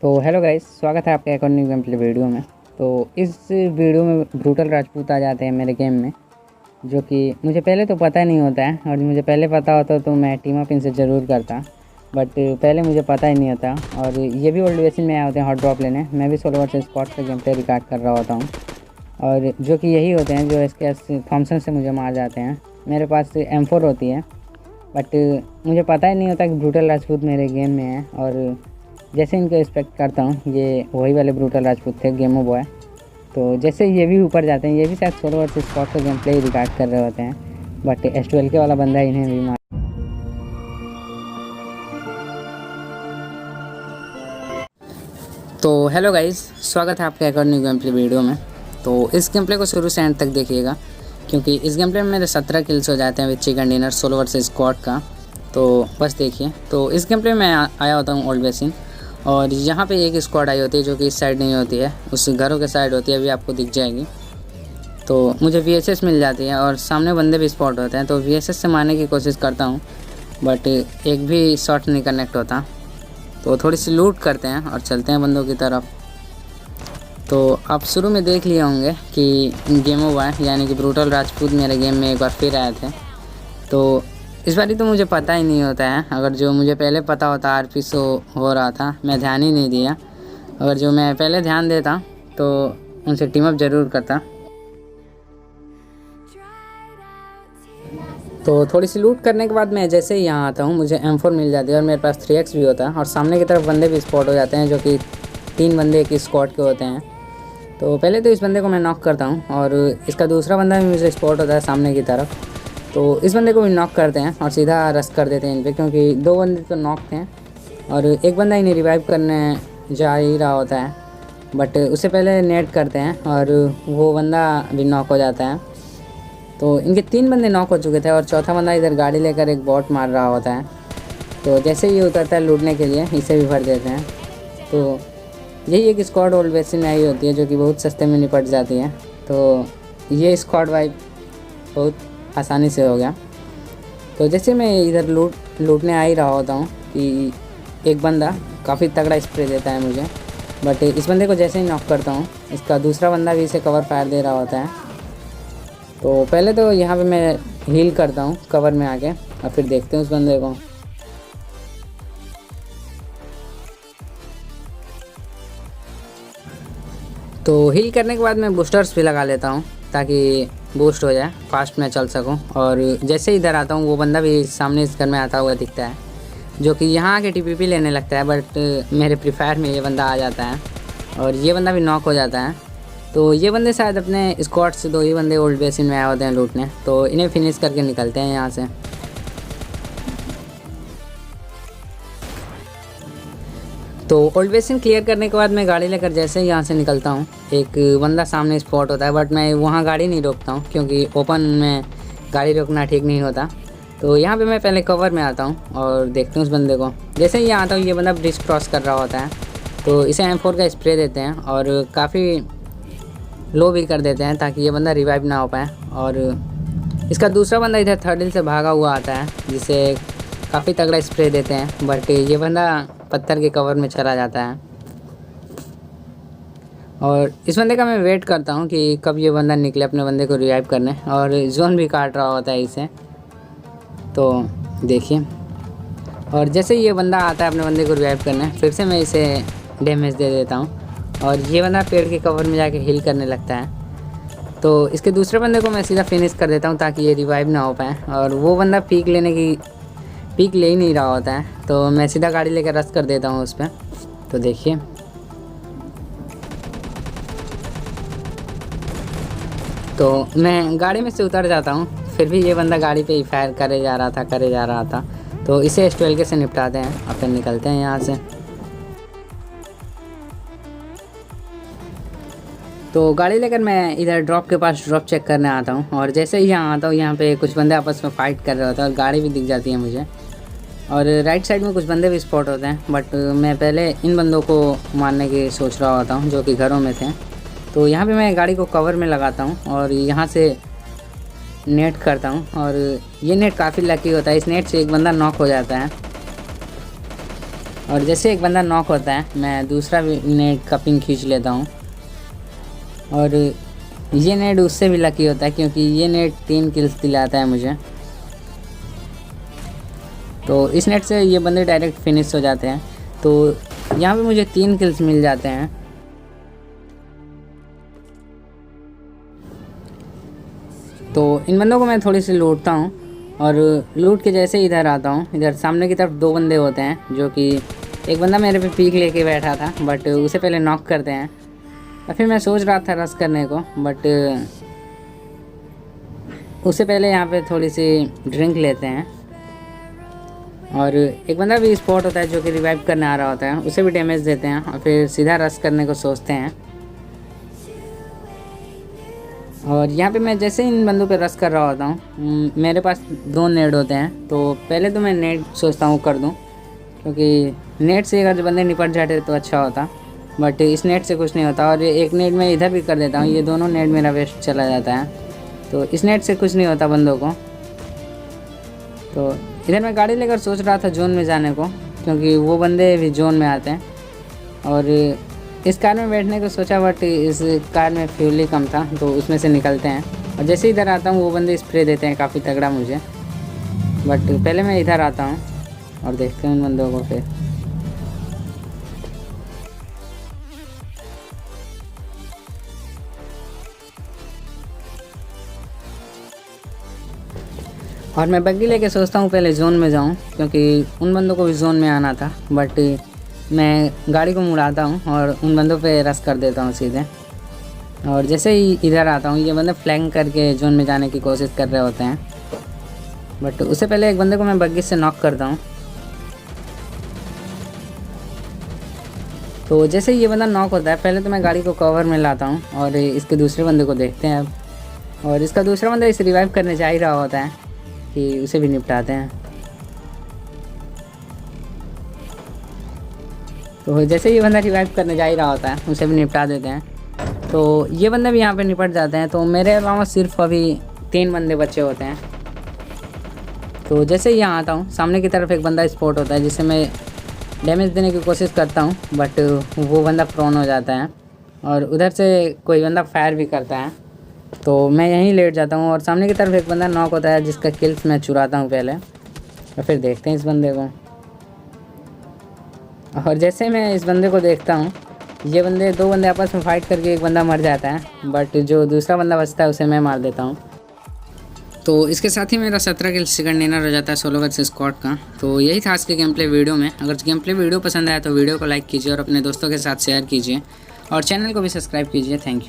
तो hello guys, स्वागत है आपके एक और न्यू गेम प्ले वीडियो में। तो इस वीडियो में ब्रूटल राजपूत आ जाते हैं मेरे गेम में, जो कि मुझे पहले तो पता नहीं होता है। और मुझे पहले पता होता तो मैं टीम अप इनसे ज़रूर करता, बट पहले मुझे पता ही नहीं होता। और ये भी ओल्ड बेसिन में आए होते हैं हॉट ड्रॉप लेने। मैं भी सोलो वर्सेस स्क्वाड का गेम प्ले रिकॉर्ड कर रहा होता हूँ, और जो कि यही होते हैं जो इसके थॉमसन से मुझे मार जाते हैं। मेरे पास M4 होती है, बट मुझे पता ही नहीं होता कि ब्रूटल राजपूत मेरे गेम में है। और जैसे इनको एक्सपेक्ट करता हूँ, ये वही वाले ब्रूटल राजपूत थे गेमो बॉय। तो जैसे ये भी ऊपर जाते हैं, ये भी शायद सोलो वर्सेस स्क्वाड का गेम प्ले रिकॉर्ड कर रहे होते हैं, बट S12 के वाला बंदा इन्हें भी मार। तो हेलो गाइस, स्वागत है आपके एक और न्यू गेम प्ले वीडियो में। तो इस गेम प्ले को शुरू से एंड तक देखिएगा, क्योंकि इस गेम प्ले में मेरे 17 किल्स हो जाते हैं with chicken dinner solo versus squad का। तो बस देखिए। तो इस गेम प्ले में आया होता हूँ ओल्ड बेसिन, और यहाँ पे एक स्क्वाड आई होती है जो कि इस साइड नहीं होती है, उस घरों के साइड होती है, अभी आपको दिख जाएगी। तो मुझे VSS मिल जाती है और सामने बंदे भी स्पॉट होते हैं। तो VSS से मारने की कोशिश करता हूँ, बट एक भी शॉट नहीं कनेक्ट होता। तो थोड़ी सी लूट करते हैं और चलते हैं बंदों की तरफ। तो आप शुरू में देख लिए होंगे कि गेमो बॉय यानी कि ब्रूटल राजपूत मेरे गेम में एक बार फिर आए थे। तो इस बारी तो मुझे पता ही नहीं होता है। अगर जो मुझे पहले पता होता RP शो हो रहा था, मैं ध्यान ही नहीं दिया। अगर जो मैं पहले ध्यान देता तो उनसे टीम अप ज़रूर करता। तो थोड़ी सी लूट करने के बाद मैं जैसे ही यहाँ आता हूँ, मुझे M4 मिल जाती है और मेरे पास 3x भी होता है। और सामने की तरफ बंदे भी स्पॉट हो जाते हैं, जो कि 3 बंदे एक स्क्वाड के होते हैं। तो पहले तो इस बंदे को मैं नॉक करता हूँ, और इसका दूसरा बंदा भी मुझे स्पॉट होता है सामने की तरफ। तो इस बंदे को भी नॉक करते हैं और सीधा रश कर देते हैं इन पे, क्योंकि 2 बंदे तो नॉक थे और एक बंदा इन्हें रिवाइव करने जा ही रहा होता है। बट उससे पहले नेट करते हैं और वो बंदा भी नॉक हो जाता है। तो इनके 3 बंदे नॉक हो चुके थे और चौथा बंदा इधर गाड़ी लेकर एक बॉट मार रहा होता है। तो जैसे ही उतरता है लूटने के लिए, इसे भी भर देते हैं। तो यही एक स्क्वाड ओल्ड बेसिन में आई होती है, जो कि बहुत सस्ते में निपट जाती है। तो ये स्क्वाड वाइप बहुत आसानी से हो गया। तो जैसे मैं इधर लूटने आ ही रहा होता हूँ कि एक बंदा काफ़ी तगड़ा स्प्रे देता है मुझे, बट इस बंदे को जैसे ही नॉक करता हूँ, इसका दूसरा बंदा भी इसे कवर फायर दे रहा होता है। तो पहले तो यहाँ पे मैं हील करता हूँ कवर में आके, और फिर देखते हैं उस बंदे को। तो हील करने के बाद मैं बूस्टर्स भी लगा लेता हूँ, ताकि बूस्ट हो जाए, फास्ट मैं चल सकूँ। और जैसे इधर आता हूँ, वो बंदा भी सामने इस घर में आता हुआ दिखता है, जो कि यहाँ आके TPP लेने लगता है। बट मेरे फ्री फायर में ये बंदा आ जाता है और ये बंदा भी नॉक हो जाता है। तो ये बंदे शायद अपने स्क्वाड से 2 ही बंदे ओल्ड बेसिन में आए होते हैं लूटने, तो इन्हें फिनिश करके निकलते हैं यहाँ से। तो ओल्ड बेसिन क्लियर करने के बाद मैं गाड़ी लेकर जैसे ही यहाँ से निकलता हूँ, एक बंदा सामने स्पॉट होता है, बट मैं वहाँ गाड़ी नहीं रोकता हूँ, क्योंकि ओपन में गाड़ी रोकना ठीक नहीं होता। तो यहाँ पे मैं पहले कवर में आता हूँ और देखते हैं उस बंदे को। जैसे ही यहाँ आता हूँ, ये बंदा ब्रिज क्रॉस कर रहा होता है। तो इसे M4 का स्प्रे देते हैं और काफ़ी लो भी कर देते हैं, ताकि ये बंदा रिवाइव ना हो पाए। और इसका दूसरा बंदा इधर थर्ड हिल से भागा हुआ आता है, जिसे काफ़ी तगड़ा स्प्रे देते हैं, बट ये बंदा पत्थर के कवर में चला जाता है। और इस बंदे का मैं वेट करता हूँ कि कब ये बंदा निकले अपने बंदे को रिवाइव करने, और जोन भी काट रहा होता है इसे। तो देखिए, और जैसे ही ये बंदा आता है अपने बंदे को रिवाइव करने, फिर से मैं इसे डैमेज दे देता हूँ, और ये बंदा पेड़ के कवर में जाके हील करने लगता है। तो इसके दूसरे बंदे को मैं सीधा फिनिश कर देता हूँ, ताकि ये रिवाइव ना हो पाए। और वो बंदा पीक ले ही नहीं रहा होता है, तो मैं सीधा गाड़ी लेकर रश कर देता हूँ उस पर। तो देखिए, तो मैं गाड़ी में से उतर जाता हूँ, फिर भी ये बंदा गाड़ी पे ही फायर करे जा रहा था। तो इसे S12 से निपटाते हैं और फिर निकलते हैं यहाँ से। तो गाड़ी लेकर मैं इधर ड्रॉप के पास ड्रॉप चेक करने आता हूँ, और जैसे ही यहाँ आता हूँ, यहाँ पे कुछ बंदे आपस में फ़ाइट कर रहे होते हैं और गाड़ी भी दिख जाती है मुझे। और राइट साइड में कुछ बंदे भी स्पॉट होते हैं, बट मैं पहले इन बंदों को मारने की सोच रहा होता हूँ, जो कि घरों में थे। तो यहाँ पे मैं गाड़ी को कवर में लगाता हूँ और यहाँ से नेट करता हूँ, और ये नेट काफ़ी लकी होता है। इस नेट से एक बंदा नॉक हो जाता है। और जैसे एक बंदा नॉक होता है मैं दूसरा नेट का पिंग खींच लेता हूँ। और ये नेट उससे भी लकी होता है क्योंकि ये नेट 3 किल्स दिलाता है मुझे। तो इस नेट से ये बंदे डायरेक्ट फिनिश हो जाते हैं। तो यहाँ पे मुझे 3 किल्स मिल जाते हैं। तो इन बंदों को मैं थोड़ी सी लूटता हूँ और लूट के जैसे इधर आता हूँ, इधर सामने की तरफ 2 बंदे होते हैं जो कि एक बंदा मेरे पे पीक लेके बैठा था बट उसे पहले नॉक करते हैं। और फिर मैं सोच रहा था रश करने को बट उससे पहले यहाँ पे थोड़ी सी ड्रिंक लेते हैं। और एक बंदा भी स्पॉट होता है जो कि रिवाइव करने आ रहा होता है, उसे भी डैमेज देते हैं और फिर सीधा रश करने को सोचते हैं। और यहाँ पे मैं जैसे इन बंदों पे रश कर रहा होता हूँ मेरे पास 2 नेट होते हैं। तो पहले तो मैं नेट सोचता हूँ कर दूँ क्योंकि नेट से अगर जो बंदे निपट जाते तो अच्छा होता, बट इस नेट से कुछ नहीं होता। और एक नेट मैं इधर भी कर देता हूँ, ये दोनों नेट मेरा वेस्ट चला जाता है। तो इस नेट से कुछ नहीं होता बंदों को। तो इधर मैं गाड़ी लेकर सोच रहा था जोन में जाने को क्योंकि वो बंदे भी जोन में आते हैं। और इस कार में बैठने को सोचा बट इस कार में फ्यूल ही कम था तो उसमें से निकलते हैं। और जैसे इधर आता हूँ वो बंदे स्प्रे देते हैं काफ़ी तगड़ा मुझे, बट पहले मैं इधर आता हूँ और देखते हैं उन बंदों को। फिर और मैं बग्गी लेके सोचता हूँ पहले जोन में जाऊँ क्योंकि उन बंदों को भी जोन में आना था। बट मैं गाड़ी को मुड़ाता हूँ और उन बंदों पे रश कर देता हूँ सीधे। और जैसे ही इधर आता हूँ ये बंदे फ्लैंक करके जोन में जाने की कोशिश कर रहे होते हैं, बट उससे पहले एक बंदे को मैं बग्गी से नॉक करता हूँ। तो जैसे ही ये बंदा नॉक होता है पहले तो मैं गाड़ी को कवर में लाता हूँ और इसके दूसरे बंदे को देखते हैं अब। और इसका दूसरा बंदा इसे रिवाइव करने जा ही रहा होता है कि उसे भी निपटाते हैं। तो जैसे ये बंदा रिवाइव करने जा ही रहा होता है उसे भी निपटा देते हैं। तो ये बंदे भी यहाँ पे निपट जाते हैं। तो मेरे अलावा सिर्फ अभी 3 बंदे बचे होते हैं। तो जैसे ही यहाँ आता हूँ सामने की तरफ एक बंदा स्पॉट होता है जिसे मैं डैमेज देने की कोशिश करता हूँ बट वो बंदा प्रोन हो जाता है। और उधर से कोई बंदा फायर भी करता है तो मैं यहीं लेट जाता हूँ। और सामने की तरफ एक बंदा नॉक होता है जिसका किल्स मैं चुराता हूँ पहले और फिर देखते हैं इस बंदे को। और जैसे मैं इस बंदे को देखता हूँ ये बंदे 2 बंदे आपस में फ़ाइट करके एक बंदा मर जाता है बट जो दूसरा बंदा बचता है उसे मैं मार देता हूँ। तो इसके साथ ही मेरा 17 किल सेकंड डिनर हो जाता है सोलो वर्सेस स्क्वाड का। तो यही था आज के गेम प्ले वीडियो में। अगर गेम प्ले वीडियो पसंद आया तो वीडियो को लाइक कीजिए और अपने दोस्तों के साथ शेयर कीजिए और चैनल को भी सब्सक्राइब कीजिए। Thank you.